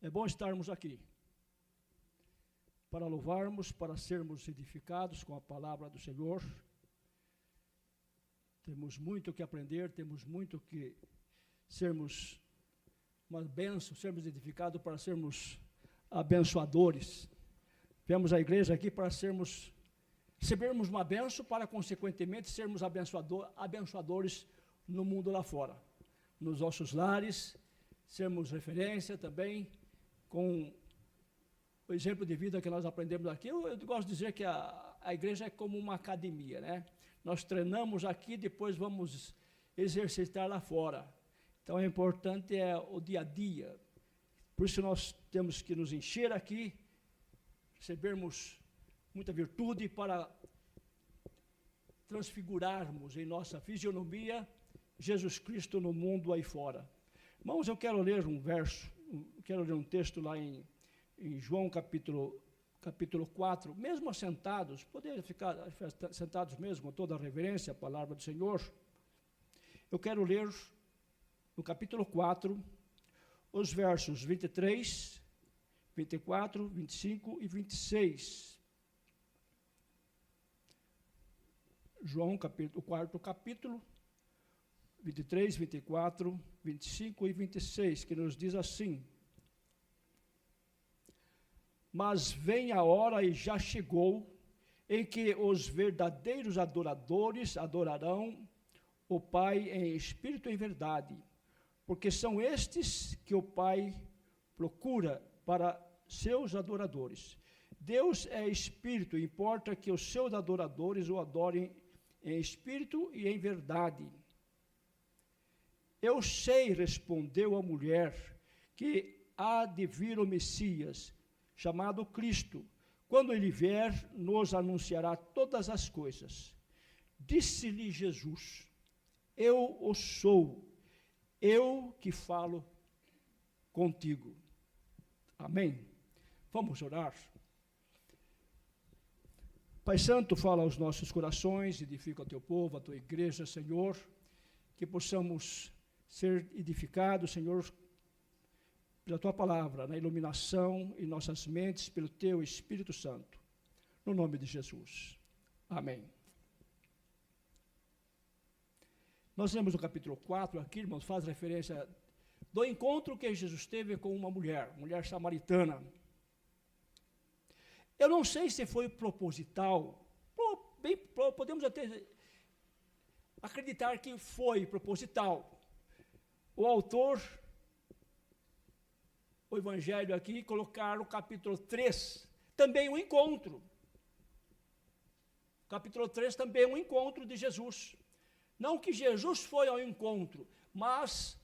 É bom estarmos aqui para louvarmos, para sermos edificados com a palavra do Senhor. Temos muito que aprender, temos muito que sermos uma bênção, sermos edificados para sermos abençoadores. Viemos à igreja aqui para recebermos uma bênção, para consequentemente sermos abençoadores no mundo lá fora, nos nossos lares, sermos referência também com o exemplo de vida que nós aprendemos aqui. Eu gosto de dizer que a igreja é como uma academia, né? Nós treinamos aqui, depois vamos exercitar lá fora. Então, é importante o dia a dia. Por isso, nós temos que nos encher aqui, recebermos muita virtude para transfigurarmos em nossa fisionomia Jesus Cristo no mundo aí fora. Irmãos, eu quero ler um texto lá em João capítulo 4, mesmo assentados, poder ficar sentados mesmo, com toda a reverência à palavra do Senhor. Eu quero ler no capítulo 4, os versos 23, 24, 25 e 26. João, o quarto capítulo, 23, 24, 25 e 26, que nos diz assim: mas vem a hora, e já chegou, em que os verdadeiros adoradores adorarão o Pai em espírito e em verdade, porque são estes que o Pai procura para seus adoradores. Deus é espírito, importa que os seus adoradores o adorem em espírito e em verdade. Eu sei, respondeu a mulher, que há de vir o Messias, chamado Cristo. Quando ele vier, nos anunciará todas as coisas. Disse-lhe Jesus: eu o sou, eu que falo contigo. Amém? Vamos orar. Pai Santo, fala aos nossos corações, edifica o teu povo, a tua igreja, Senhor, que possamos ser edificados, Senhor, pela tua palavra, na iluminação em nossas mentes, pelo teu Espírito Santo. No nome de Jesus. Amém. Nós lemos no capítulo 4, aqui, irmãos, faz referência do encontro que Jesus teve com uma mulher samaritana. Eu não sei se foi proposital, podemos até acreditar que foi proposital. O autor, o evangelho aqui, colocar o capítulo 3, também um encontro. Capítulo 3 também um encontro de Jesus. Não que Jesus foi ao encontro, mas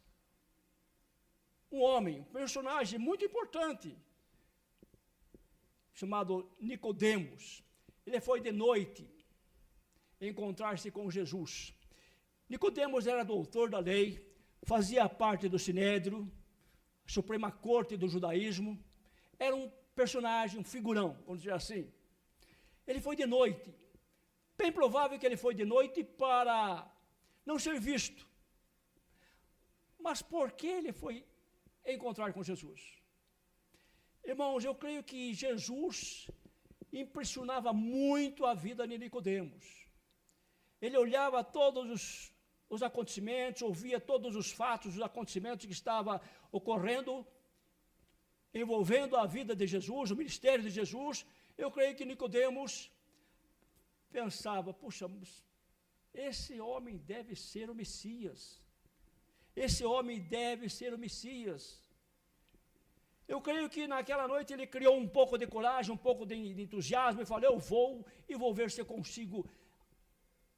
um homem, um personagem muito importante, chamado Nicodemos. Ele foi de noite encontrar-se com Jesus. Nicodemos era doutor da lei, fazia parte do Sinédrio, Suprema Corte do Judaísmo, era um personagem, um figurão, vamos dizer assim. Ele foi de noite, bem provável que ele foi de noite para não ser visto. Mas por que ele foi encontrar com Jesus? Irmãos, eu creio que Jesus impressionava muito a vida de Nicodemos. Ele olhava todos os acontecimentos, ouvia todos os fatos, os acontecimentos que estavam ocorrendo, envolvendo a vida de Jesus, o ministério de Jesus. Eu creio que Nicodemos pensava: puxa, esse homem deve ser o Messias. Esse homem deve ser o Messias. Eu creio que naquela noite ele criou um pouco de coragem, um pouco de entusiasmo, e falou: eu vou ver se eu consigo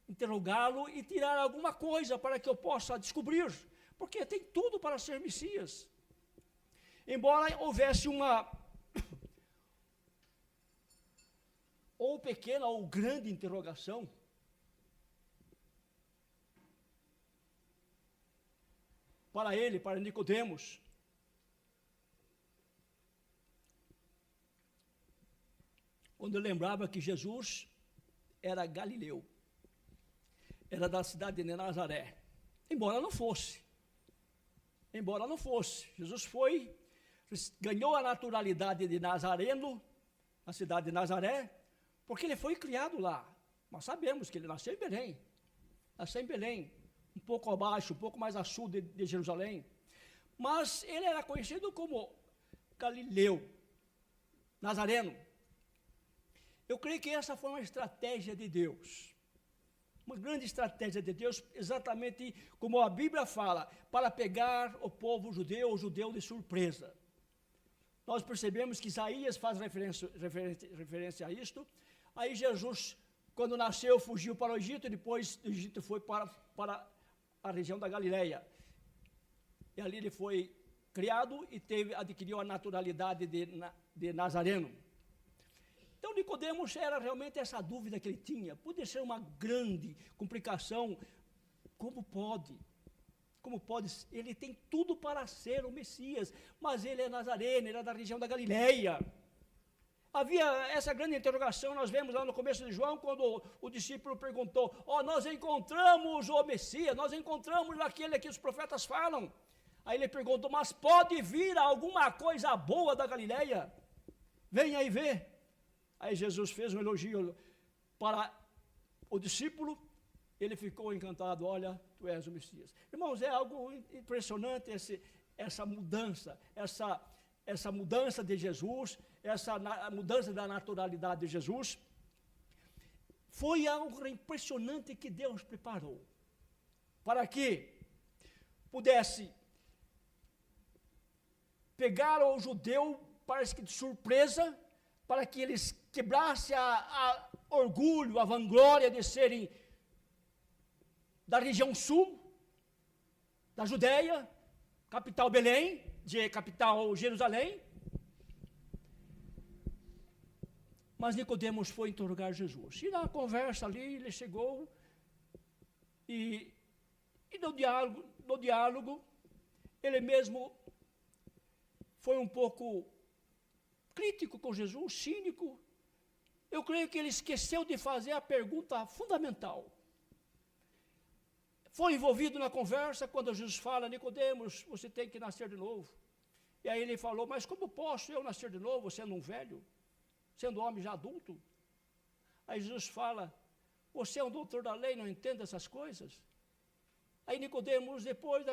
interrogá-lo e tirar alguma coisa para que eu possa descobrir, porque tem tudo para ser Messias. Embora houvesse uma ou pequena ou grande interrogação, para ele, para Nicodemos, quando eu lembrava que Jesus era galileu, era da cidade de Nazaré, embora não fosse. Jesus foi ganhou a naturalidade de nazareno, na cidade de Nazaré, porque ele foi criado lá. Nós sabemos que ele nasceu em Belém. Nasceu em Belém, um pouco abaixo, um pouco mais a sul de Jerusalém. Mas ele era conhecido como Galileu, Nazareno. Eu creio que essa foi uma estratégia de Deus. Uma grande estratégia de Deus, exatamente como a Bíblia fala, para pegar o povo judeu, o judeu de surpresa. Nós percebemos que Isaías faz referência a isto. Aí Jesus, quando nasceu, fugiu para o Egito, e depois do Egito foi para a região da Galileia. E ali ele foi criado e adquiriu a naturalidade de Nazareno. Então, Nicodemos era realmente essa dúvida que ele tinha. Podia ser uma grande complicação. Como pode? Como pode? Ele tem tudo para ser o Messias, mas ele é nazareno, ele é da região da Galileia. Havia essa grande interrogação, nós vemos lá no começo de João, quando o discípulo perguntou, nós encontramos o Messias, nós encontramos aquele que os profetas falam. Aí ele perguntou, mas pode vir alguma coisa boa da Galileia? Venha e vê. Aí Jesus fez um elogio para o discípulo, ele ficou encantado, olha, tu és o Messias. Irmãos, é algo impressionante essa mudança, essa mudança de Jesus, essa mudança da naturalidade de Jesus. Foi algo impressionante que Deus preparou, para que pudesse pegar o judeu, parece que de surpresa, para que eles quebrassem a orgulho, a vanglória de serem da região sul, da Judéia, capital Belém, capital Jerusalém. Mas Nicodemos foi interrogar Jesus. E na conversa ali, ele chegou e no diálogo, ele mesmo foi um pouco crítico com Jesus, cínico. Eu creio que ele esqueceu de fazer a pergunta fundamental. Foi envolvido na conversa quando Jesus fala, Nicodemos, você tem que nascer de novo. E aí ele falou, mas como posso eu nascer de novo, sendo um velho, sendo homem já adulto? Aí Jesus fala, você é um doutor da lei, não entende essas coisas? Aí Nicodemos, depois,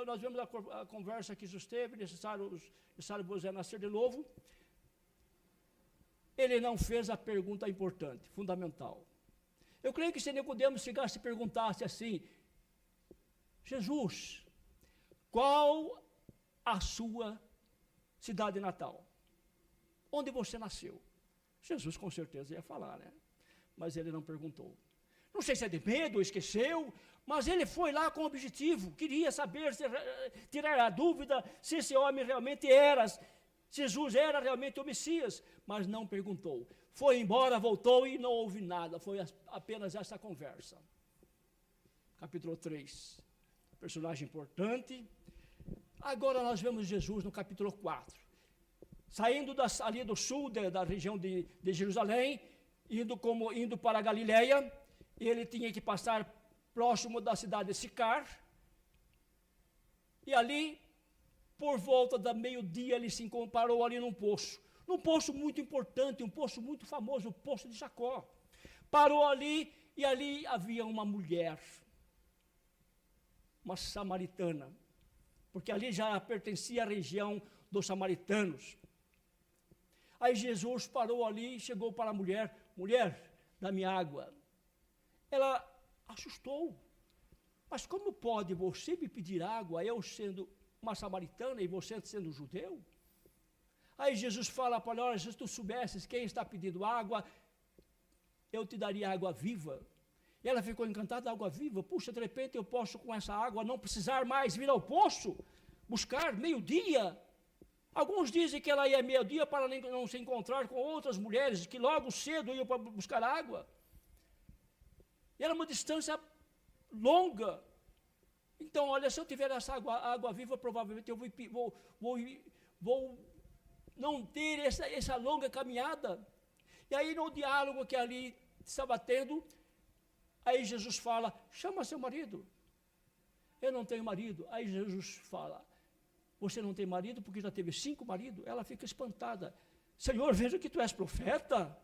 nós vemos a conversa que Jesus teve, necessário você nascer de novo. Ele não fez a pergunta importante, fundamental. Eu creio que se Nicodemos chegasse e perguntasse assim, Jesus, qual a sua cidade natal? Onde você nasceu? Jesus com certeza ia falar, né? Mas ele não perguntou. Não sei se é de medo ou esqueceu, mas ele foi lá com o objetivo, queria saber, tirar a dúvida se esse homem realmente Jesus era realmente o Messias, mas não perguntou. Foi embora, voltou e não houve nada, foi apenas essa conversa. Capítulo 3, personagem importante. Agora nós vemos Jesus no capítulo 4, saindo ali do sul, da região de Jerusalém, indo para a Galileia. Ele tinha que passar próximo da cidade de Sicar, e ali, por volta da meio-dia, ele se parou ali num poço muito importante, um poço muito famoso, o poço de Jacó. Parou ali, e ali havia uma mulher, uma samaritana, porque ali já pertencia à região dos samaritanos. Aí Jesus parou ali, chegou para a mulher, dá-me água. Ela assustou, mas como pode você me pedir água, eu sendo uma samaritana e você sendo judeu? Aí Jesus fala para ela, olha, se tu soubesses quem está pedindo água, eu te daria água viva. E ela ficou encantada, água viva, puxa, de repente eu posso com essa água não precisar mais vir ao poço, buscar meio-dia. Alguns dizem que ela ia meio-dia para não se encontrar com outras mulheres que logo cedo iam para buscar água. E era uma distância longa. Então, olha, se eu tiver essa água viva, provavelmente eu vou não ter essa longa caminhada. E aí, no diálogo que ali estava tendo, aí Jesus fala, chama seu marido. Eu não tenho marido. Aí Jesus fala, você não tem marido porque já teve 5 maridos? Ela fica espantada. Senhor, veja que tu és profeta.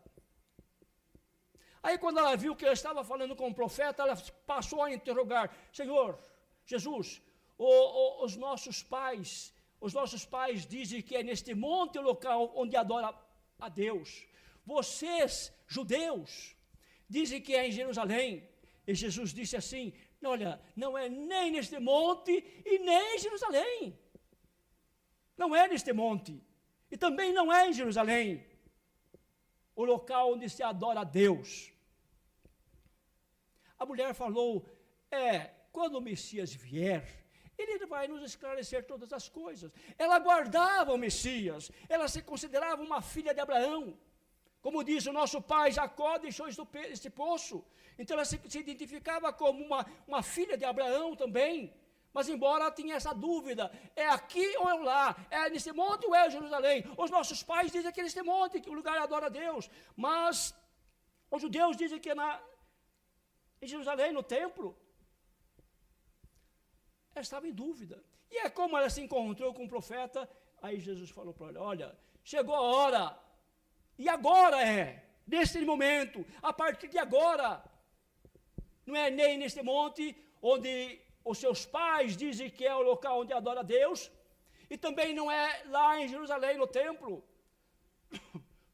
Aí quando ela viu que eu estava falando com o profeta, ela passou a interrogar: Senhor, Jesus, os nossos pais dizem que é neste monte o local onde adora a Deus. Vocês, judeus, dizem que é em Jerusalém. E Jesus disse assim: olha, não é nem neste monte e nem em Jerusalém. Não é neste monte. E também não é em Jerusalém o local onde se adora a Deus. A mulher falou: quando o Messias vier, ele vai nos esclarecer todas as coisas. Ela guardava o Messias, ela se considerava uma filha de Abraão. Como diz o nosso pai Jacó, deixou este poço. Então ela se identificava como uma filha de Abraão também. Mas embora ela tinha essa dúvida, é aqui ou é lá? É nesse monte ou é Jerusalém? Os nossos pais dizem que é neste monte, que o lugar adora a Deus. Mas os judeus dizem que é em Jerusalém, no templo. Ela estava em dúvida. E é como ela se encontrou com o profeta. Aí Jesus falou para ela: olha, chegou a hora. E agora neste momento, a partir de agora. Não é nem neste monte onde os seus pais dizem que é o local onde adora a Deus. E também não é lá em Jerusalém, no templo.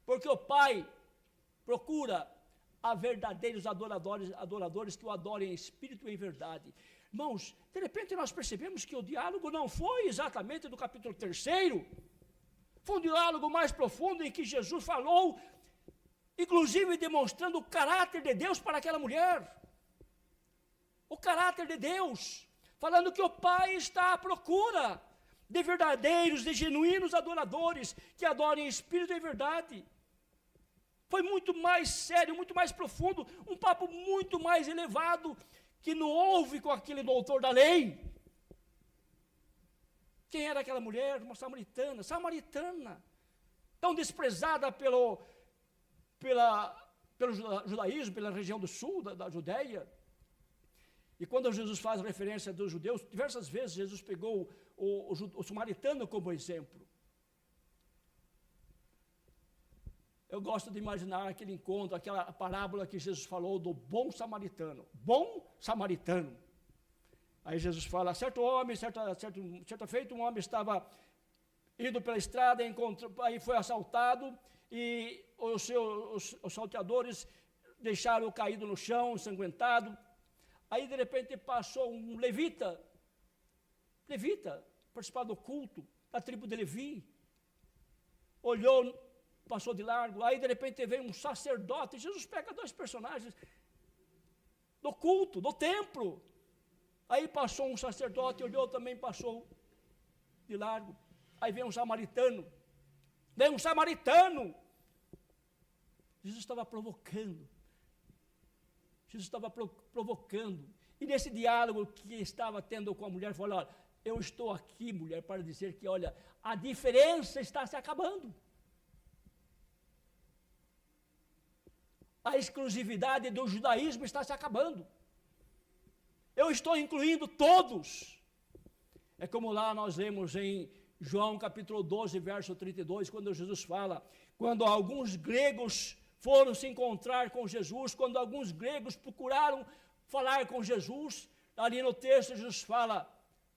Porque o Pai procura a verdadeiros adoradores que o adorem em espírito e em verdade. Irmãos, de repente nós percebemos que o diálogo não foi exatamente do capítulo 3º, foi um diálogo mais profundo em que Jesus falou, inclusive demonstrando o caráter de Deus para aquela mulher. O caráter de Deus, falando que o Pai está à procura de verdadeiros, de genuínos adoradores, que adorem em espírito e em verdade. Foi muito mais sério, muito mais profundo, um papo muito mais elevado, que não houve com aquele doutor da lei. Quem era aquela mulher? Uma samaritana, tão desprezada pelo judaísmo, pela região do sul da Judéia. E quando Jesus faz referência dos judeus, diversas vezes Jesus pegou o samaritano como exemplo. Eu gosto de imaginar aquele encontro, aquela parábola que Jesus falou do bom samaritano. Bom samaritano. Aí Jesus fala: certa feita, um homem estava indo pela estrada, aí foi assaltado, e os salteadores deixaram-o caído no chão, ensanguentado. Aí de repente passou um levita, participar do culto, da tribo de Levi, olhou, passou de largo. Aí de repente veio um sacerdote. Jesus pega 2 personagens do culto, do templo. Aí passou um sacerdote, olhou também, passou de largo. Aí vem um samaritano. Jesus estava provocando. E nesse diálogo que estava tendo com a mulher, falou: olha, eu estou aqui, mulher, para dizer que, olha, a diferença está se acabando. A exclusividade do judaísmo está se acabando. Eu estou incluindo todos. É como lá nós lemos em João capítulo 12, verso 32, quando Jesus fala, quando alguns gregos foram se encontrar com Jesus, quando alguns gregos procuraram falar com Jesus, ali no texto Jesus fala: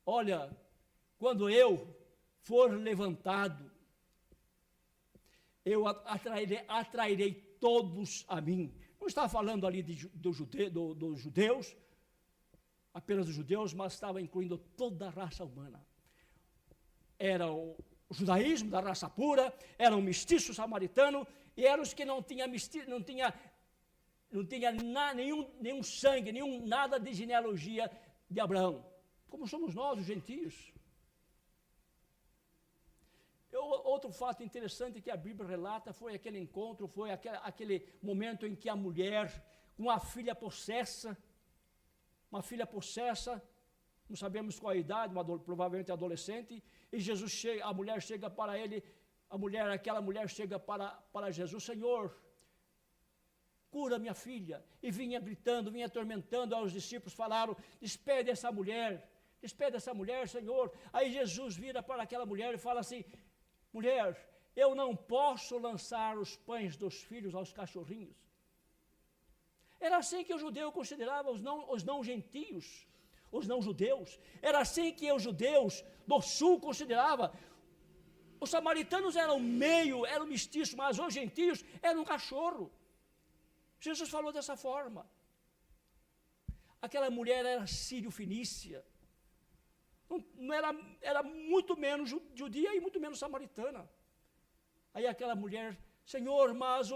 olha, quando eu for levantado, eu atrairei todos a mim. Não está falando ali dos judeus, apenas dos judeus, mas estava incluindo toda a raça humana. Era o judaísmo da raça pura, era o mestiço samaritano, e eram os que não tinha nenhum sangue, nada de genealogia de Abraão, como somos nós, os gentios. Outro fato interessante que a Bíblia relata foi aquele encontro, foi aquele momento em que a mulher, com a filha possessa, não sabemos qual a idade, provavelmente adolescente, e Jesus chega, a mulher chega para ele, aquela mulher chega para Jesus: Senhor, cura minha filha. E vinha gritando, vinha atormentando aos discípulos, falaram: despede essa mulher, despede essa mulher, Senhor. Aí Jesus vira para aquela mulher e fala assim: mulher, eu não posso lançar os pães dos filhos aos cachorrinhos. Era assim que o judeu considerava os não gentios, os não judeus. Era assim que os judeus do sul consideravam. Os samaritanos eram eram mestiços, mas os gentios eram um cachorro. Jesus falou dessa forma. Aquela mulher era sírio-fenícia. Não era muito menos judia e muito menos samaritana. Aí aquela mulher: Senhor, mas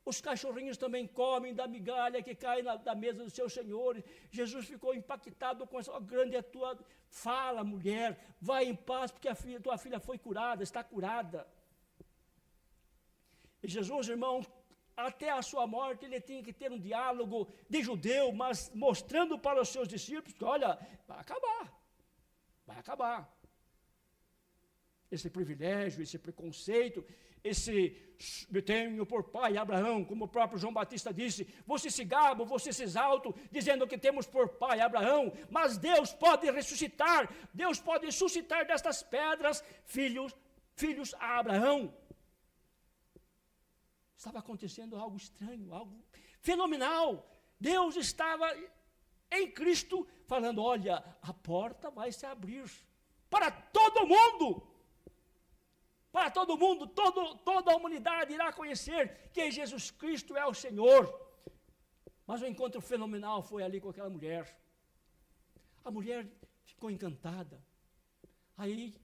os cachorrinhos também comem da migalha que cai da mesa dos seus senhores. Jesus ficou impactado com essa grande tua fala: mulher, vai em paz, porque tua filha foi curada, está curada. E Jesus, irmão, até a sua morte, ele tinha que ter um diálogo de judeu, mas mostrando para os seus discípulos que, olha, vai acabar. Esse privilégio, esse preconceito, me tenho por pai Abraão, como o próprio João Batista disse, você se gaba, você se exalta, dizendo que temos por pai Abraão, mas Deus pode ressuscitar, Deus pode suscitar destas pedras filhos a Abraão. Estava acontecendo algo estranho, algo fenomenal. Deus estava em Cristo falando: olha, a porta vai se abrir para todo mundo. Para todo mundo, toda a humanidade irá conhecer que Jesus Cristo é o Senhor. Mas o encontro fenomenal foi ali com aquela mulher. A mulher ficou encantada. Aí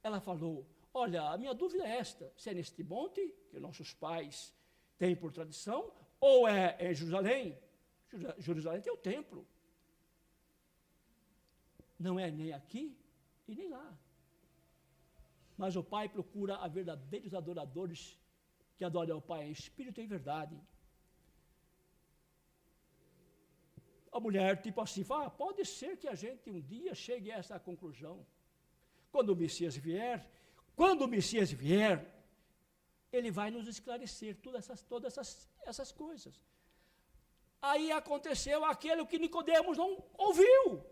ela falou: olha, a minha dúvida é esta, se é neste monte que nossos pais têm por tradição, ou é em Jerusalém? Jerusalém tem o templo. Não é nem aqui e nem lá. Mas o Pai procura a verdadeiros adoradores que adoram ao Pai em espírito e em verdade. A mulher, tipo assim, fala: pode ser que a gente um dia chegue a essa conclusão. Quando o Messias vier, ele vai nos esclarecer todas essas coisas. Aí aconteceu aquilo que Nicodemos não ouviu.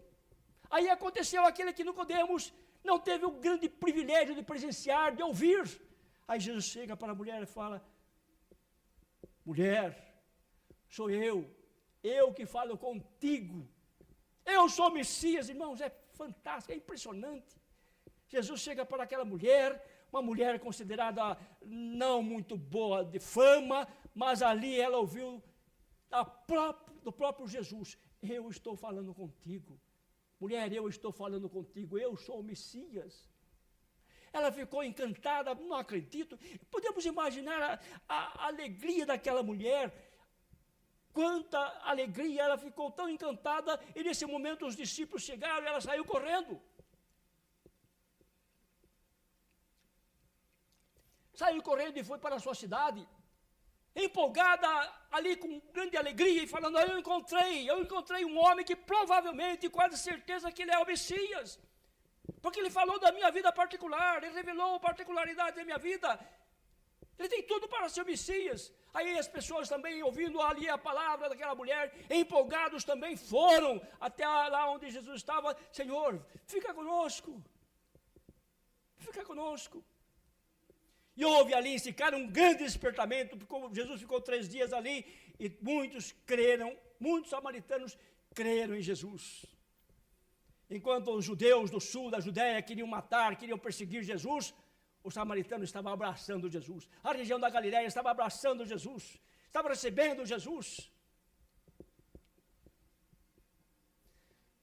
Aí aconteceu aquilo que Nicodemos não teve o grande privilégio de presenciar, de ouvir. Aí Jesus chega para a mulher e fala: mulher, sou eu que falo contigo. Eu sou o Messias. Irmãos, é fantástico, é impressionante. Jesus chega para aquela mulher, uma mulher considerada não muito boa de fama, mas ali ela ouviu do próprio Jesus: eu estou falando contigo. Mulher, eu estou falando contigo, eu sou o Messias. Ela ficou encantada, não acredito. Podemos imaginar a alegria daquela mulher. Quanta alegria, ela ficou tão encantada, e nesse momento os discípulos chegaram e ela saiu correndo. Saiu correndo e foi para a sua cidade, empolgada ali com grande alegria, e falando: eu encontrei um homem que provavelmente, quase certeza que ele é o Messias, porque ele falou da minha vida particular, ele revelou particularidades da minha vida, ele tem tudo para ser o Messias. Aí as pessoas também, ouvindo ali a palavra daquela mulher, empolgados também foram até lá onde Jesus estava: Senhor, fica conosco. E houve ali em Sicar um grande despertamento, porque Jesus ficou 3 dias ali, e muitos samaritanos creram em Jesus. Enquanto os judeus do sul da Judéia queriam perseguir Jesus, os samaritanos estavam abraçando Jesus. A região da Galiléia estava abraçando Jesus, estava recebendo Jesus.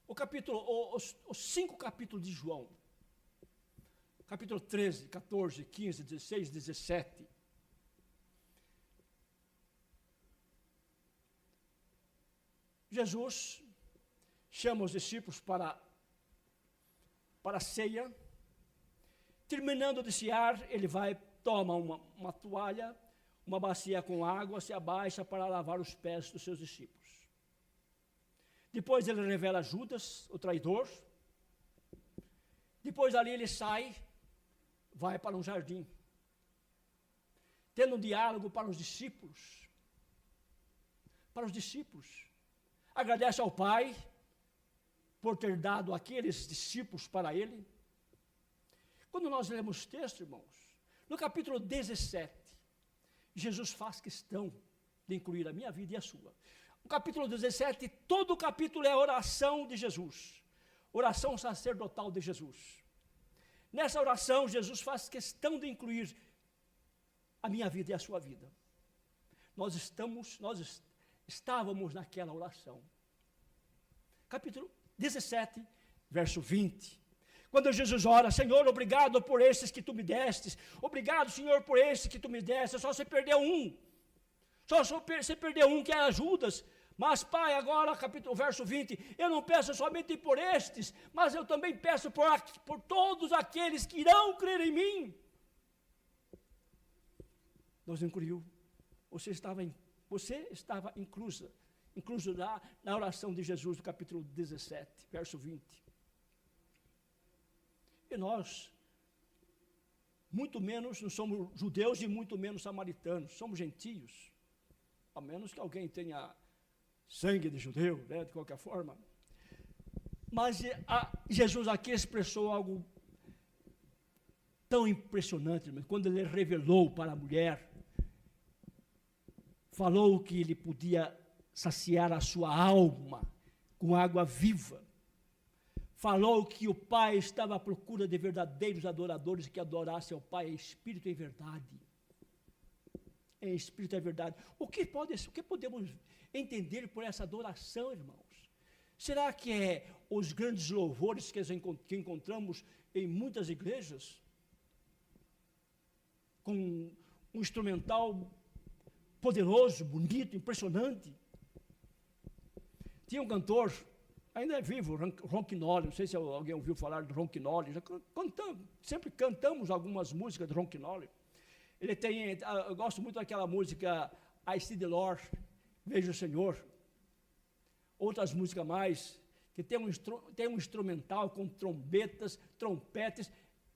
Os 5 capítulos de João, capítulo 13, 14, 15, 16, 17. Jesus chama os discípulos para a ceia. Terminando de cear, ele toma uma toalha, uma bacia com água, se abaixa para lavar os pés dos seus discípulos. Depois ele revela Judas, o traidor. Depois ali ele sai, vai para um jardim, tendo um diálogo para os discípulos. Agradece ao Pai por ter dado aqueles discípulos para ele. Quando nós lemos o texto, irmãos, no capítulo 17, Jesus faz questão de incluir a minha vida e a sua. O capítulo 17, todo o capítulo é a oração de Jesus, oração sacerdotal de Jesus. Nessa oração, Jesus faz questão de incluir a minha vida e a sua vida. Nós estávamos naquela oração. Capítulo 17, verso 20. Quando Jesus ora: Senhor, obrigado por esses que tu me destes. Obrigado, Senhor, por esses que tu me destes. Só você perdeu um. Só você perdeu um, que é Judas. Mas, Pai, agora, verso 20, eu não peço somente por estes, mas eu também peço por todos aqueles que irão crer em mim. Deus incluiu. Você estava incluso na oração de Jesus, do capítulo 17, verso 20. E nós, muito menos, não somos judeus e muito menos samaritanos, somos gentios, a menos que alguém tenha sangue de judeu, né, de qualquer forma. Mas Jesus aqui expressou algo tão impressionante, quando ele revelou para a mulher, falou que ele podia saciar a sua alma com água viva. Falou que o Pai estava à procura de verdadeiros adoradores que adorassem ao Pai em espírito e em verdade. Em espírito e em verdade. O que podemos entender por essa adoração, irmãos? Será que é os grandes louvores que encontramos em muitas igrejas? Com um instrumental poderoso, bonito, impressionante. Tinha um cantor, ainda é vivo, Ronquinoli, não sei se alguém ouviu falar de Ronquinoli, sempre cantamos algumas músicas de Ronquinoli. Ele tem, eu gosto muito daquela música I See the Lord, Vejo o Senhor. Outras músicas mais, que tem um instrumental com trompetes,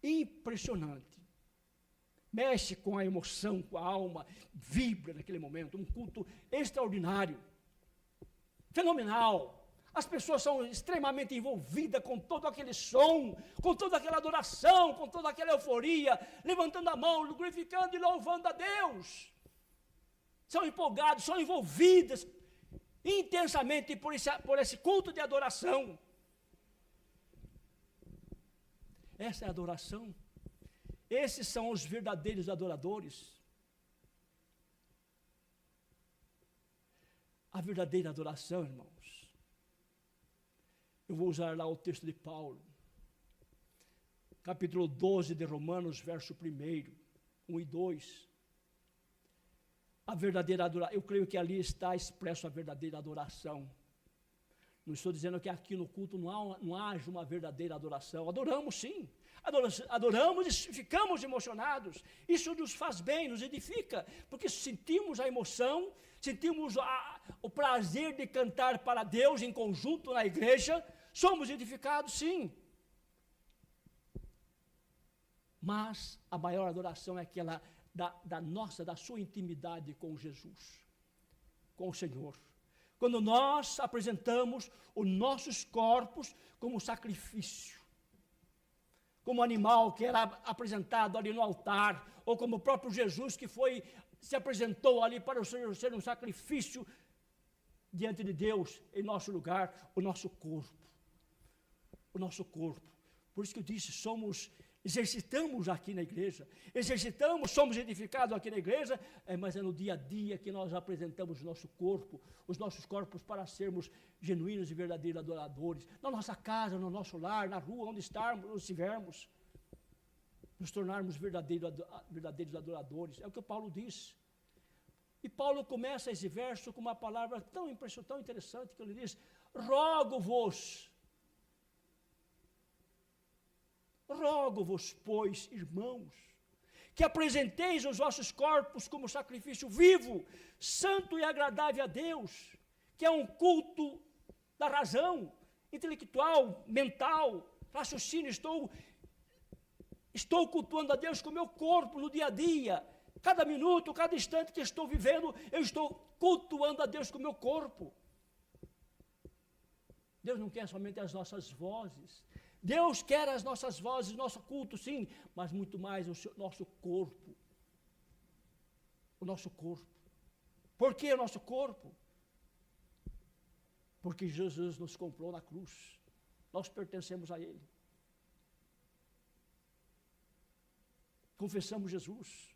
impressionante. Mexe com a emoção, com a alma, vibra naquele momento, um culto extraordinário, fenomenal. As pessoas são extremamente envolvidas com todo aquele som, com toda aquela adoração, com toda aquela euforia, levantando a mão, glorificando e louvando a Deus. São empolgados, são envolvidas intensamente por esse culto de adoração. Essa é a adoração. Esses são os verdadeiros adoradores. A verdadeira adoração, irmãos. Eu vou usar lá o texto de Paulo, capítulo 12 de Romanos, verso 1 e 2. A verdadeira adoração, eu creio que ali está expresso a verdadeira adoração. Não estou dizendo que aqui no culto não haja uma verdadeira adoração. Adoramos sim, adoramos e ficamos emocionados. Isso nos faz bem, nos edifica, porque sentimos a emoção, sentimos o prazer de cantar para Deus em conjunto na igreja. Somos edificados, sim. Mas a maior adoração é aquela da sua intimidade com Jesus, com o Senhor. Quando nós apresentamos os nossos corpos como sacrifício, como animal que era apresentado ali no altar, ou como o próprio Jesus que se apresentou ali para ser um sacrifício diante de Deus, em nosso lugar, o nosso corpo. O nosso corpo. Por isso que eu disse, exercitamos aqui na igreja, somos edificados aqui na igreja, mas é no dia a dia que nós apresentamos o nosso corpo, os nossos corpos para sermos genuínos e verdadeiros adoradores, na nossa casa, no nosso lar, na rua, onde estivermos, nos tornarmos verdadeiros adoradores. É o que o Paulo diz. E Paulo começa esse verso com uma palavra tão interessante, que ele diz: rogo-vos, pois, irmãos, que apresenteis os vossos corpos como sacrifício vivo, santo e agradável a Deus, que é um culto da razão, intelectual, mental, raciocínio. Estou cultuando a Deus com o meu corpo no dia a dia, cada minuto, cada instante que estou vivendo, eu estou cultuando a Deus com o meu corpo. Deus não quer somente as nossas vozes. Deus quer as nossas vozes, nosso culto, sim, mas muito mais nosso corpo. O nosso corpo. Por que o nosso corpo? Porque Jesus nos comprou na cruz. Nós pertencemos a Ele. Confessamos Jesus.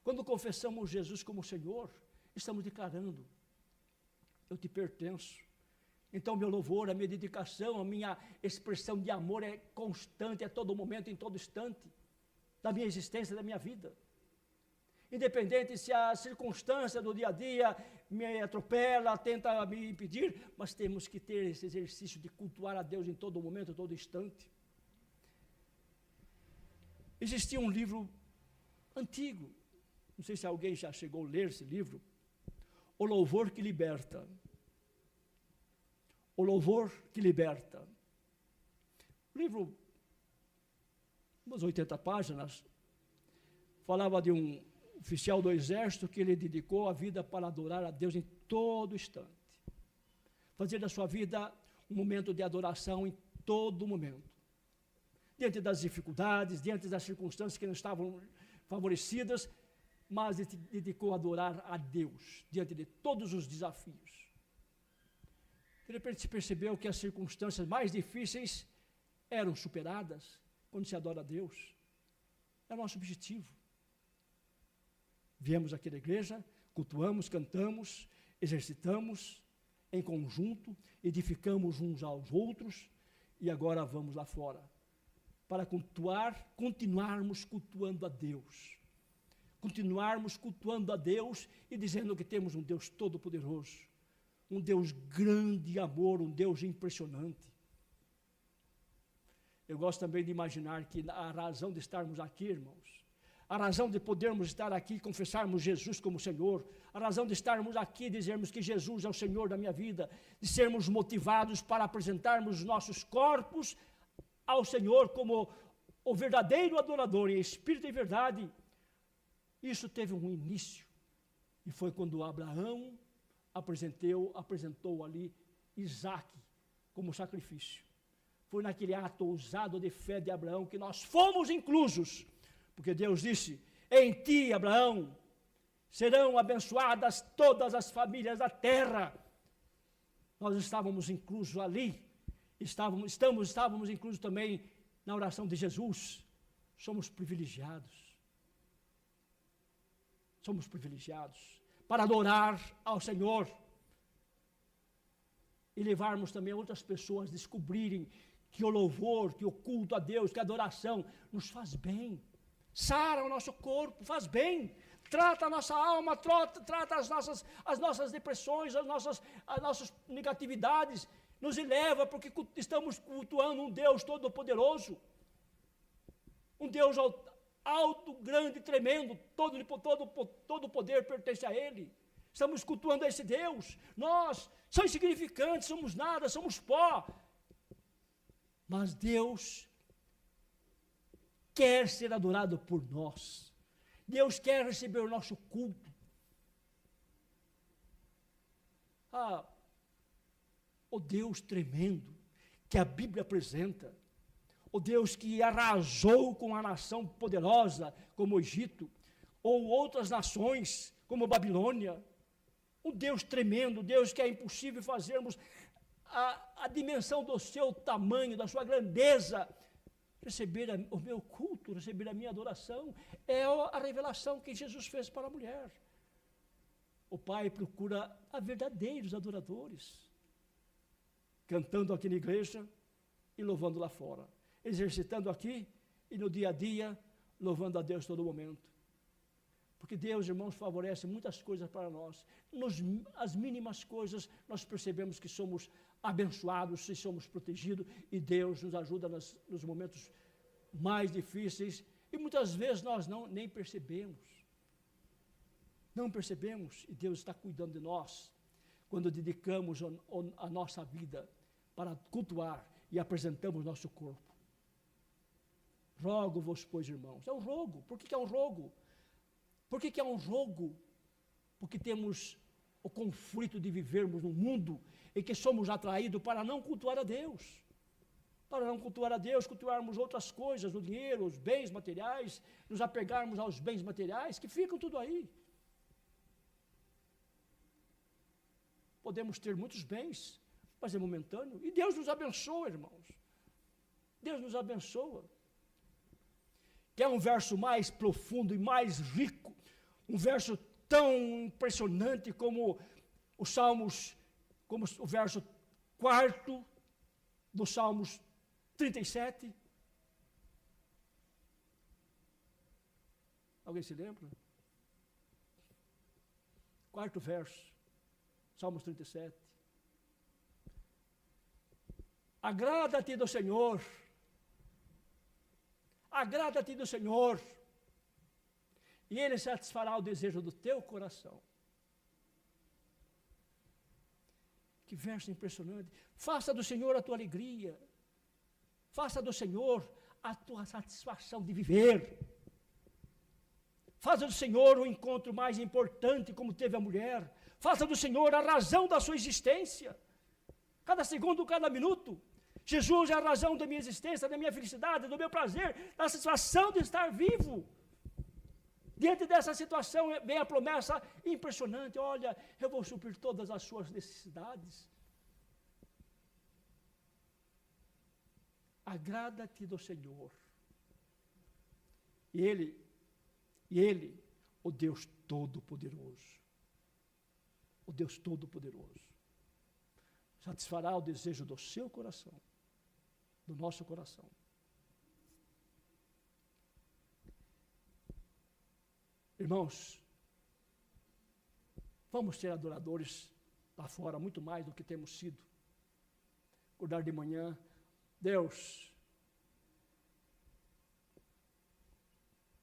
Quando confessamos Jesus como Senhor, estamos declarando: eu te pertenço. Então, meu louvor, a minha dedicação, a minha expressão de amor é constante a todo momento, em todo instante da minha existência, da minha vida. Independente se a circunstância do dia a dia me atropela, tenta me impedir, mas temos que ter esse exercício de cultuar a Deus em todo momento, em todo instante. Existia um livro antigo, não sei se alguém já chegou a ler esse livro, O Louvor que Liberta. O Louvor que Liberta. O livro, umas 80 páginas, falava de um oficial do exército que ele dedicou a vida para adorar a Deus em todo instante. Fazer da sua vida um momento de adoração em todo momento. Diante das dificuldades, diante das circunstâncias que não estavam favorecidas, mas ele se dedicou a adorar a Deus, diante de todos os desafios. De repente se percebeu que as circunstâncias mais difíceis eram superadas quando se adora a Deus. É o nosso objetivo. Viemos aqui da igreja, cultuamos, cantamos, exercitamos em conjunto, edificamos uns aos outros e agora vamos lá fora para continuarmos cultuando a Deus. Continuarmos cultuando a Deus e dizendo que temos um Deus todo-poderoso, um Deus grande de amor, um Deus impressionante. Eu gosto também de imaginar que a razão de estarmos aqui, irmãos, a razão de podermos estar aqui e confessarmos Jesus como Senhor, a razão de estarmos aqui e dizermos que Jesus é o Senhor da minha vida, de sermos motivados para apresentarmos os nossos corpos ao Senhor como o verdadeiro adorador em espírito e verdade. Isso teve um início, e foi quando Abraão apresentou ali Isaque como sacrifício. Foi naquele ato ousado de fé de Abraão que nós fomos inclusos, porque Deus disse: em ti, Abraão, serão abençoadas todas as famílias da terra. Nós estávamos inclusos ali, estávamos inclusos também na oração de Jesus. Somos privilegiados. Somos privilegiados para adorar ao Senhor e levarmos também outras pessoas a descobrirem que o louvor, que o culto a Deus, que a adoração nos faz bem, sara o nosso corpo, faz bem, trata a nossa alma, trata as nossas depressões, as nossas negatividades, nos eleva porque estamos cultuando um Deus todo-poderoso, um Deus alto, grande, tremendo, todo poder pertence a Ele. Estamos cultuando a esse Deus. Nós somos insignificantes, somos nada, somos pó. Mas Deus quer ser adorado por nós. Deus quer receber o nosso culto. O Deus tremendo que a Bíblia apresenta, o Deus que arrasou com a nação poderosa como o Egito, ou outras nações como Babilônia, um Deus tremendo, Deus que é impossível fazermos a dimensão do seu tamanho, da sua grandeza, receber o meu culto, receber a minha adoração, é a revelação que Jesus fez para a mulher. O Pai procura a verdadeiros adoradores, cantando aqui na igreja e louvando lá fora, exercitando aqui e no dia a dia, louvando a Deus todo momento. Porque Deus, irmãos, favorece muitas coisas para nós. As mínimas coisas, nós percebemos que somos abençoados e somos protegidos, e Deus nos ajuda nos momentos mais difíceis, e muitas vezes nós nem percebemos. Não percebemos, e Deus está cuidando de nós, quando dedicamos a nossa vida para cultuar e apresentamos nosso corpo. Rogo-vos, pois, irmãos. É um rogo. Por que é um rogo? Por que é um rogo? Porque temos o conflito de vivermos num mundo em que somos atraídos para não cultuar a Deus. Para não cultuar a Deus, cultuarmos outras coisas, o dinheiro, os bens materiais, nos apegarmos aos bens materiais, que ficam tudo aí. Podemos ter muitos bens, mas é momentâneo. E Deus nos abençoa, irmãos. Deus nos abençoa. Quer um verso mais profundo e mais rico, um verso tão impressionante como os Salmos, como o verso 4 dos Salmos 37. Alguém se lembra? Quarto verso, Salmos 37. Agrada-te do Senhor, agrada-te do Senhor, e Ele satisfará o desejo do teu coração. Que verso impressionante. Faça do Senhor a tua alegria, faça do Senhor a tua satisfação de viver. Faça do Senhor o encontro mais importante, como teve a mulher. Faça do Senhor a razão da sua existência. Cada segundo, cada minuto. Jesus é a razão da minha existência, da minha felicidade, do meu prazer, da satisfação de estar vivo. Diante dessa situação vem a promessa impressionante: olha, eu vou suprir todas as suas necessidades. Agrada-te do Senhor. E Ele, o Deus Todo-Poderoso, o Deus Todo-Poderoso, satisfará o desejo do seu coração, do nosso coração. Irmãos, vamos ser adoradores lá fora, muito mais do que temos sido. Acordar de manhã, Deus,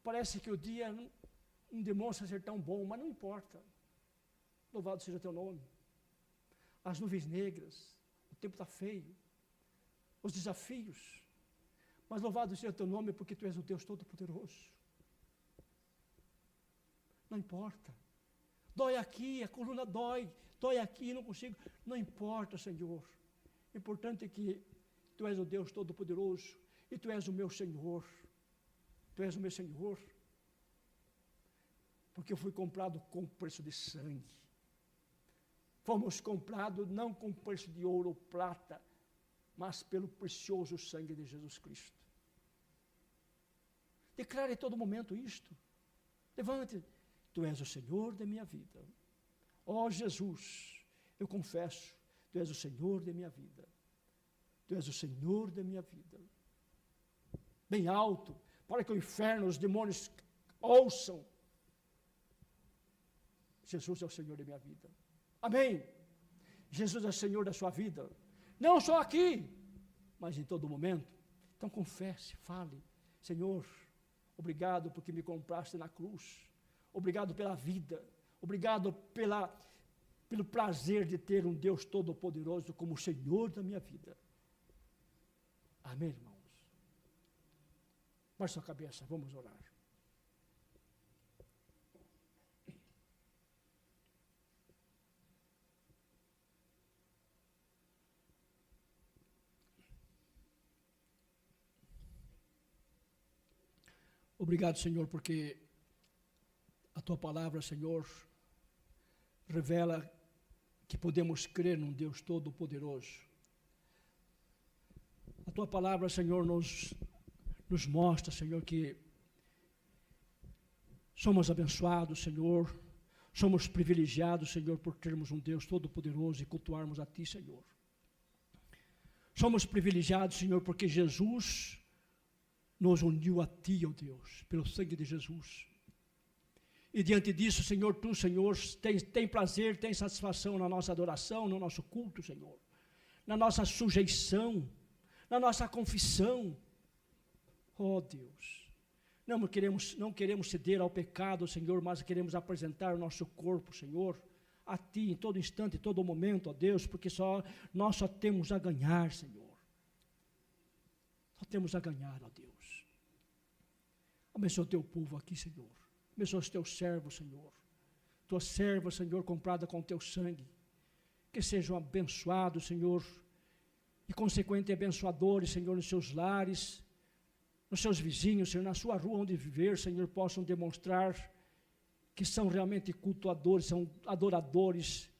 parece que o dia não demonstra ser tão bom, mas não importa. Louvado seja teu nome. As nuvens negras, o tempo está feio, os desafios, mas louvado seja teu nome, porque tu és o Deus Todo-Poderoso. Não importa. Dói aqui, a coluna dói aqui, não consigo. Não importa, Senhor. O importante é que tu és o Deus Todo-Poderoso e tu és o meu Senhor. Tu és o meu Senhor. Porque eu fui comprado com preço de sangue. Fomos comprados não com preço de ouro ou prata, mas pelo precioso sangue de Jesus Cristo. Declare em todo momento isto. Levante. Tu és o Senhor da minha vida. Ó Jesus, eu confesso, tu és o Senhor da minha vida. Tu és o Senhor da minha vida. Bem alto, para que o inferno, os demônios ouçam. Jesus é o Senhor da minha vida. Amém. Jesus é o Senhor da sua vida. Não só aqui, mas em todo momento. Então confesse, fale. Senhor, obrigado porque me compraste na cruz. Obrigado pela vida. Obrigado pelo prazer de ter um Deus Todo-Poderoso como o Senhor da minha vida. Amém, irmãos? Baixe sua cabeça, vamos orar. Obrigado, Senhor, porque a Tua palavra, Senhor, revela que podemos crer num Deus Todo-Poderoso. A Tua palavra, Senhor, nos mostra, Senhor, que somos abençoados, Senhor, somos privilegiados, Senhor, por termos um Deus Todo-Poderoso e cultuarmos a Ti, Senhor. Somos privilegiados, Senhor, porque Jesus nos uniu a Ti, ó Deus, pelo sangue de Jesus. E diante disso, Senhor, Tu, Senhor, tem prazer, tem satisfação na nossa adoração, no nosso culto, Senhor, na nossa sujeição, na nossa confissão. Ó Deus, não queremos ceder ao pecado, Senhor, mas queremos apresentar o nosso corpo, Senhor, a Ti em todo instante, em todo momento, ó Deus, porque nós só temos a ganhar, Senhor. Só temos a ganhar, ó Deus. Abençoa o Teu povo aqui, Senhor. Abençoa os Teus servos, Senhor. tua serva, Senhor, comprada com teu sangue, que sejam abençoados, Senhor, e consequentemente abençoadores, Senhor, nos seus lares, nos seus vizinhos, Senhor, na sua rua onde viver, Senhor, possam demonstrar que são realmente cultuadores, são adoradores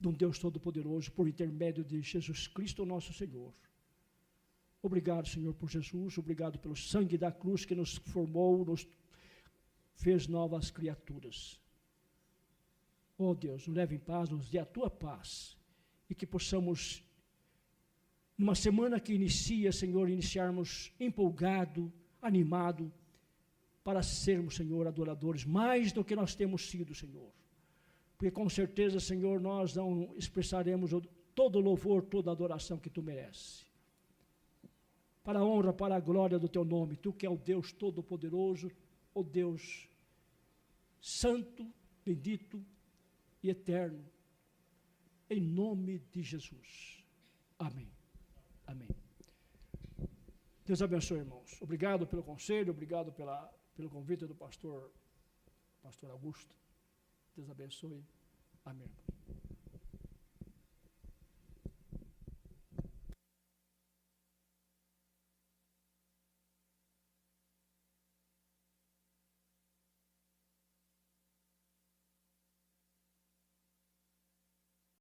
de um Deus Todo-Poderoso, por intermédio de Jesus Cristo, nosso Senhor. Obrigado, Senhor, por Jesus, obrigado pelo sangue da cruz que nos formou, nos fez novas criaturas. Oh Deus, nos leve em paz, nos dê a tua paz, e que possamos, numa semana que inicia, Senhor, iniciarmos empolgado, animado, para sermos, Senhor, adoradores, mais do que nós temos sido, Senhor. Porque com certeza, Senhor, nós não expressaremos todo o louvor, toda a adoração que Tu mereces. Para a honra, para a glória do Teu nome, Tu que é o Deus Todo-Poderoso, o Deus Santo, bendito e eterno, em nome de Jesus. Amém. Amém. Deus abençoe, irmãos. Obrigado pelo conselho, obrigado pelo convite do pastor Augusto. Deus abençoe. Amém.